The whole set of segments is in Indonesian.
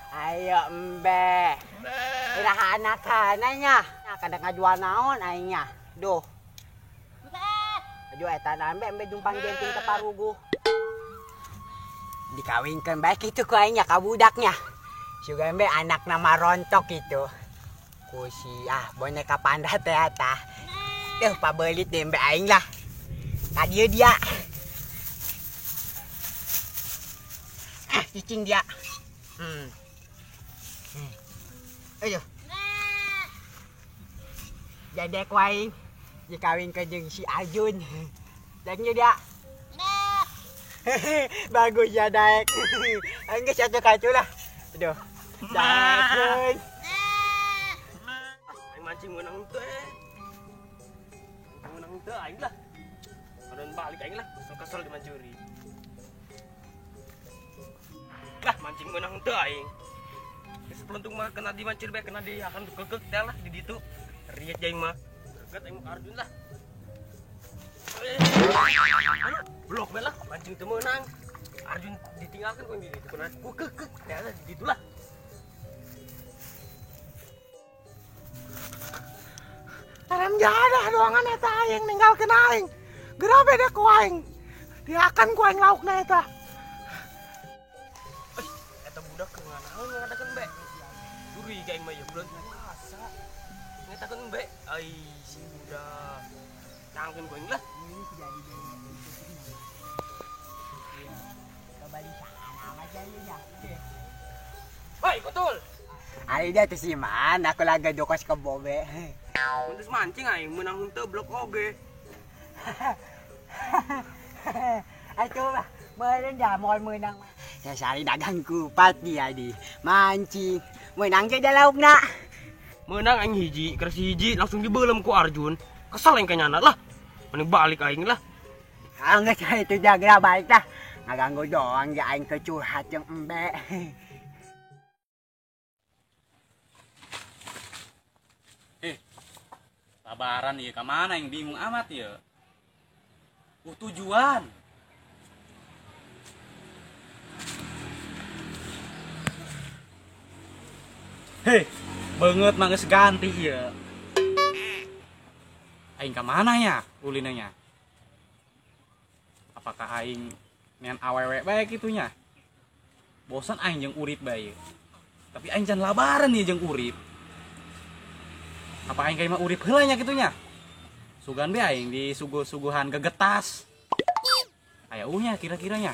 Ayo embe. Iraha anak kananya. Kada ngajual naon aingnya. Duh. Ajo eta embe jumpang genting ke parugu. Dikawinkeun baik itu ku aingnya ka budaknya. Suga embe anak nama rontok itu. Ku si boneka panda teh eta. Duh pabelit deh embe aing lah. Ka dieu dia. Cicing dia. Ayo. Dedek waing dikawin ke jeung si Arjun. Dengnya dia. Bagus ya Daek. Enggak satu kacu lah. Aduh. Daek. Aing mancing menang teh. Menang teh aing lah. Padahal balik aing lah, kesel dimancuri. Lah mancing menang teh aing. Sepeluntung mah kena dimancur bae kena di akan kekek teh lah di ditu. Riet aing mah. Keget aing ka Arjun lah. Blok bae lah mancing teu meunang. Arjun ditinggalkan ku di ditu kena ku kekek teh lah di ditu lah. Tarem jadah doangan eta aing ninggalkeun aing. Geura beda ku aing. Diakan ku aing laukna eta. Eta budak keunganaon ngadakeun be. Duri ka aing mah ya bulan puasa. Ngetakeun be, ai si budak. Cangkeun ku aing lah. Ini sudah di coba di sana aja ya. Woi, betul. Ai dia teh si man, aku lagi jokos ke bobe. Mun mancing aing meunang henteu blok oge. Ayo bah, meureun dah moal meunang mah. Ya sari dagang kupat dia di mancing. Meunang ge da laukna. Meunang aing hiji, keur si hiji langsung dibeulem ku Arjun. Kesel aing kanyana lah. Mending balik aing lah. Enggak saya itu jaga balik dah. Ngaganggu doang ya aing kecurhat jeung embe. Sabaran ieu ka mana yang bingung amat ya. Tujuan. Banget mah geus ganti ieu. Aing ka mana ya ulinanya? Apakah aing nean awewe bae kitunya? Bosan aing jeung urip bae. Tapi aing can labaran ieu jeung urip. Apa aing kayak mah urip heula nya kitunya? Sugan be aing di suguhan gegetas. Aya uhnya kira-kiranya.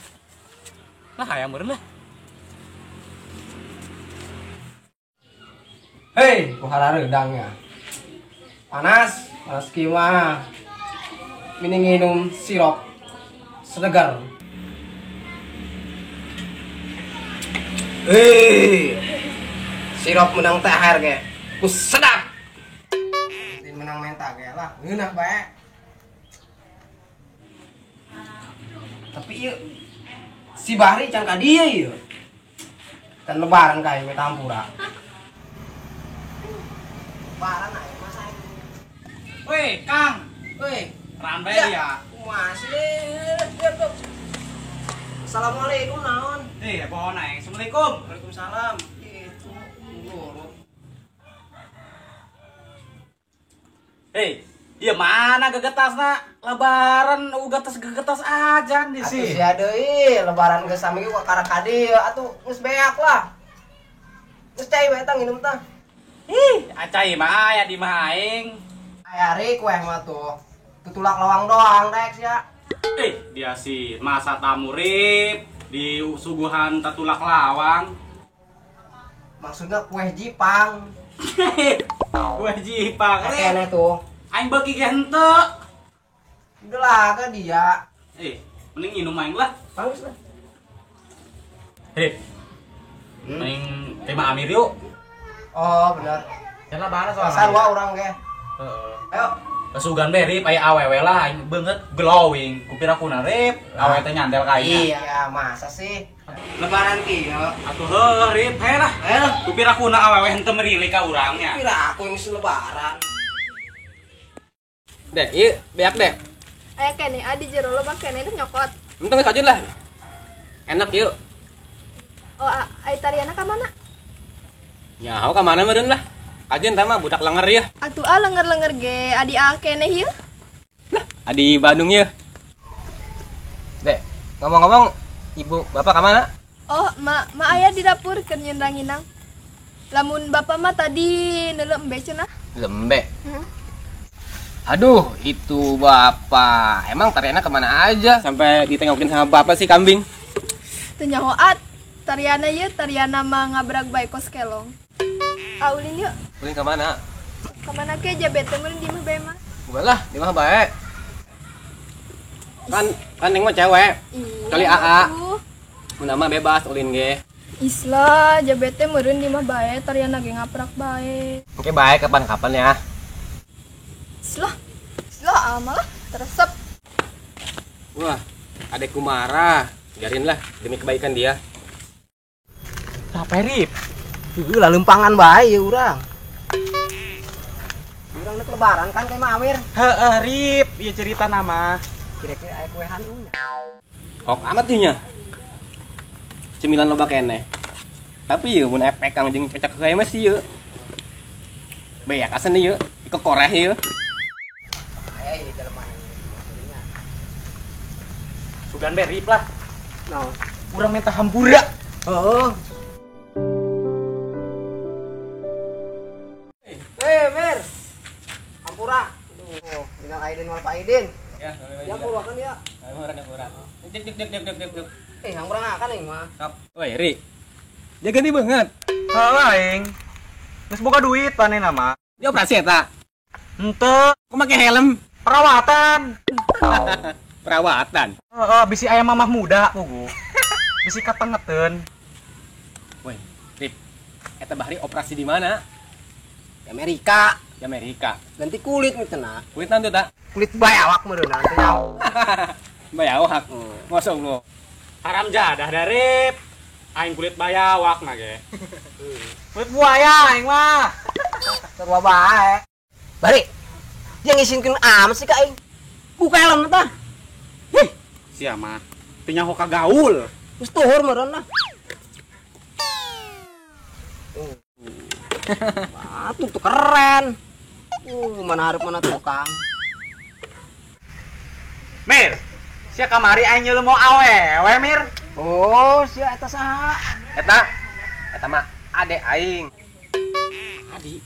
Lah aya meureun lah. Hei, kuhara redangnya. Panas kieu mah. Mending minum sirop segar. Sirop menang teh air ge. Ku sedap. Menang menta ge lah, ngeunak bae. Tapi ieu si Bahri can ka dieu ieu. Kan lebaran kae we tampura. Lebaran ae mas aing. Woi, Kang. Woi, Rambe ya. masih. Assalamualaikum naon? Pohon aing. Assalamualaikum. Waalaikumsalam. Itu nurut. Iya mana gegetasna? Lebaran uga tes gegetas aja di Atuh sini. sia deui, lebaran geus sami ku ka kadieu atuh geus beak lah. Geus cai bae tah nginum tah. Acai mah aya di mah aing. Aya ri kueh mah tuh. Tutulak lawang doang dek sia. Dia sih masa tamurip di suguhan tatulak lawang. Maksudnya kueh Jipang. Gue jipang. Kene tuh. Aing bagi ge henteu. Gelaga dia. Mending minum aing lah. Bagus lah. Mending terima Amir yuk. Oh, bener. Can lebaran soalnya. Sarwa urang ge. Ayo. Kesugan be rip aya awewe lah aing beungeut glowing. Kupira kuna rip awewe teh nyandel ka aing. Iya, masa sih? Lebaran kieu. Atuh heuh rip hae lah. Kupira kuna awewe henteu merili ka urang nya. Kira aku yang lebaran. Dek, ieu beak dek. Aya kene adi jero lo bang kene teh nyokot. Entong sajun lah. Enak ieu. Oh, ai tariana ka mana? Nyaho ka mana meureun lah. Kajen tama budak lenger ya. Atuh lenger-lenger ge adi kene ieu. Adi Bandung ya. Dek, ngomong-ngomong, ibu bapak kemana? Oh, ma aya di dapur keur nyendang-nyendang. Lamun bapak mah tadi neuleumbe cenah. Lembe. Hmm. Aduh, itu bapak. Emang tariana kemana aja sampai ditengokin sama bapak sih kambing? Teu nyahoat. Tariana ieu tariana mah ngabrag bae kos kelong. Ulin yuk. Ulin kemana? Kemana ke jabete mun di mah bae mah. Ulah, di mah bae. Kan neng mah cewek. Iya, Kali AA. atuh. Mun mah bebas ulin ge. Islah jabete meureun di mah bae tariana ge ngaprak bae. Oke, baik kapan-kapan ya. Islah amal teresep. Wah, adekku marah. Biarin lah demi kebaikan dia. Apa Rip? Ibu lah lempangan bae ya urang. Urang nek lebaran kan kayak Mawir. Heeh, Rip, ieu cerita nama. Kira-kira aya kuehan unya. Kok amat ieu nya. Cemilan loba keneh. Tapi ieu mun efek kang jeung cocok kae mah sih ieu. Beak asan ieu, kekoreh ieu. Sugan be Rip lah. Nah, Urang minta hampura. heeh. Mir. Ampura. Aduh, dina Aidin wal Paidin. Ya, Ya pura kan ya. murah. Dek. Hampura ngakan nih mah. Kap. Woi, Ri. Dia ganti banget. Heeh, aing. Geus boga duit pane nama. Dia operasi eta. Henteu, Kok make helm? perawatan. Perawatan. Heeh, bisi aya mamah muda pugu. Bisi katengeteun. Woi, Rip. Eta Bahri operasi di mana? Di Amerika. Di Amerika. Ganti kulit nih cenah. Kulit nanti tak? Kulit bae awak meureun nanti nya. Bayau hak. Ngosong lo. Haram jadah da Rip. Aing kulit bayawak na ge. Kulit buaya aing mah. Sarua bae. Bari. Yang ngisinkeun amat sih ka aing. Buka helm tah. Sia mah. Teu nyaho kagaul. Geus tuhur meureun lah. Tuh keren. Mana hareup mana tukang. Mir, sia kamari aing nyeuleum mau awewe Mir. Oh, sia eta saha? Eta mah ade aing. Adi.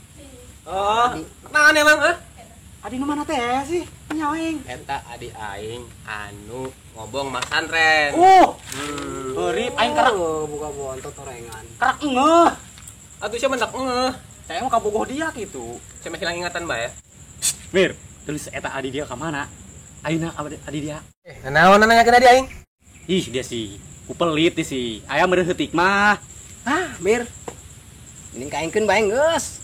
Oh, naon emang Adi nu mana teh sih? Nyaho aing. Eta adi aing anu ngobong Mas Santren. Rip aing kerak buka bontot orengan. kerak ngeuh. Atuh sia mendak Saya mau kabogoh dia gitu. Saya mah hilang ingatan bae. Mir, tulis eta adi dia ka mana? Ayeuna adi dia. Naon nanya ke dia aing? Ih, dia sih kupelit sih. Aya meureun heutik mah. Ah, Mir. Ini kaingkeun bae geus.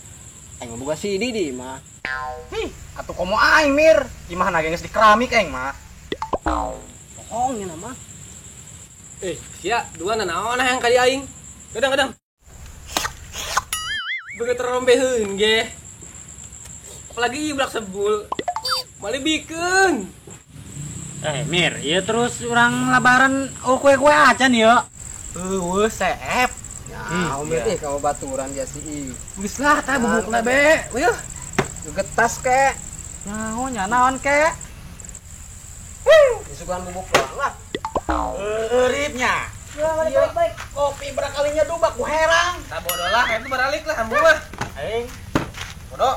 Aing boga CD di mah. Ih, atuh komo aing Mir. Gimana ge geus di keramik aing mah. Bohong ya nama. Sia dua naon yang kali aing? Kadang-kadang. Begitu rombeheun ge. Apalagi bulak sebul. Mali bikeun. Mir, ieu terus urang labaran kue-kue acan ya. Eueuh, seep. Ya, Mir ih kamu baturan dia sih. Geus lah tah bubukna be. Weuh. Getas ke. Naon naon ke? Disuguhan bubuk doang lah. Ripnya. Baik. Kopi berakalinya dubak ku herang. Tak bodoh lah, itu beralik lah ambu mah. Aing. Bodoh.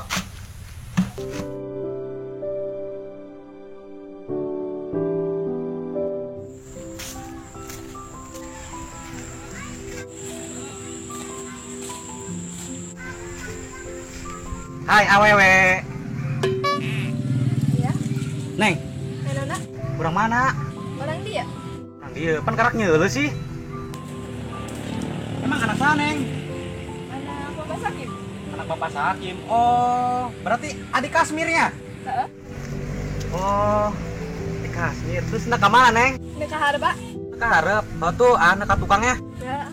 Hai awewe. Iya. Neng, Ayeuna urang mana? orang dia. Nang dieu pan karak nyeuleuh sih. Emang anak sana, Neng? Anak Bapak Sakim. Anak Bapak Sakim. Oh, berarti adik Kasmirnya? Heeh. Oh, adik Kasmir. Terus nak ke mana, Neng? Nek kaharba. Nak hareup. Oh tuh, anak tukangnya. Ya.